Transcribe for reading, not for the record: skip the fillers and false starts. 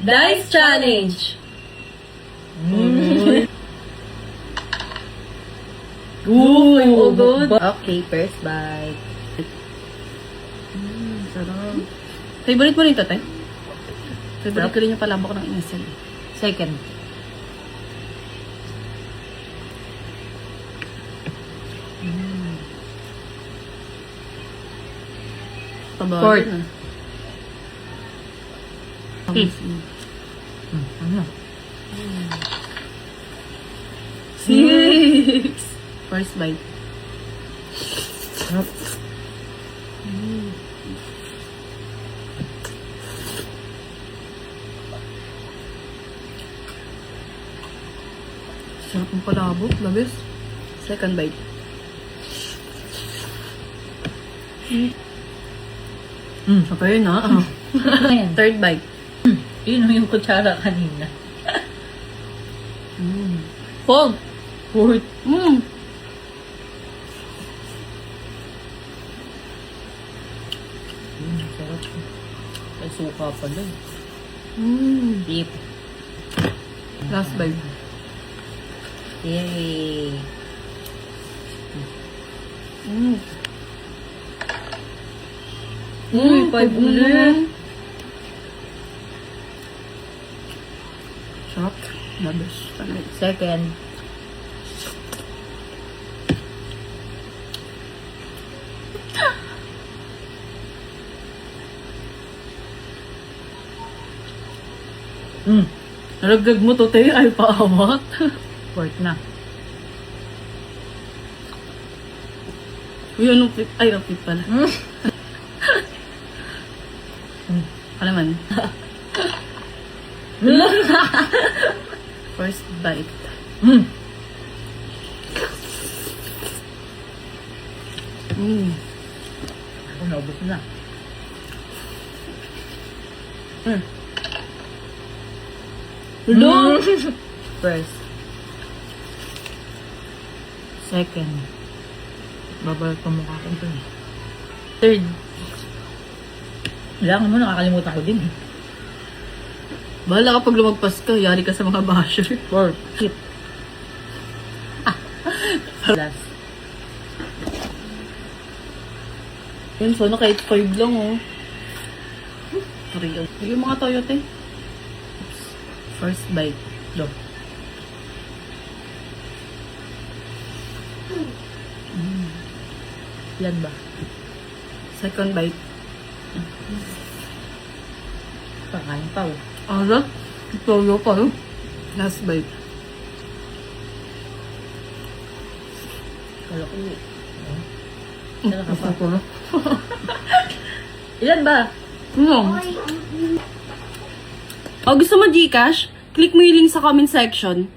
Dice Challenge! Uy, oh good. Okay, first bite. Sarap. Favorite mo rin ito, Tay? Favorite ko rin yung palabok ng inasal. Second. Pabago Fourth. na. Fifth. Ano? Six! First bite. Sarap. Sarap ng palabok, labis. Second bite. Saka yun ha. Ayan. Third bite. Yun yung kutsara kanina. Fourth. Fourth. Sarap. May suka pa dun. Fifth. Last bite. Yay! Five ulit. Sarap. Labis. Second. Naragdag mo to, te. Ay, paawat. Fourth na. Uy, anong flip? Ay, ang flip pala. Alaman. First bite. Ako naubos na. First. Second. Babalik pa mukha ko ito. Third. Kailangan mo, nakakalimutan ko din. Bahala kapag lumagpas ka, yari ka sa mga basher. Fourth. Fifth. Last. Yun, sana kahit 5 lang, oh. Real. Yung mga Toyota, eh. First bite. Do. Yan ba? Second bite. Pakain pa oh. Ala? Toyo pa, oh. Last bite. Kala ko. Kala ka pa. Gusto ko na. Ilan ba? Ano? O, gusto mo Gcash? Click mo yung link sa comment section.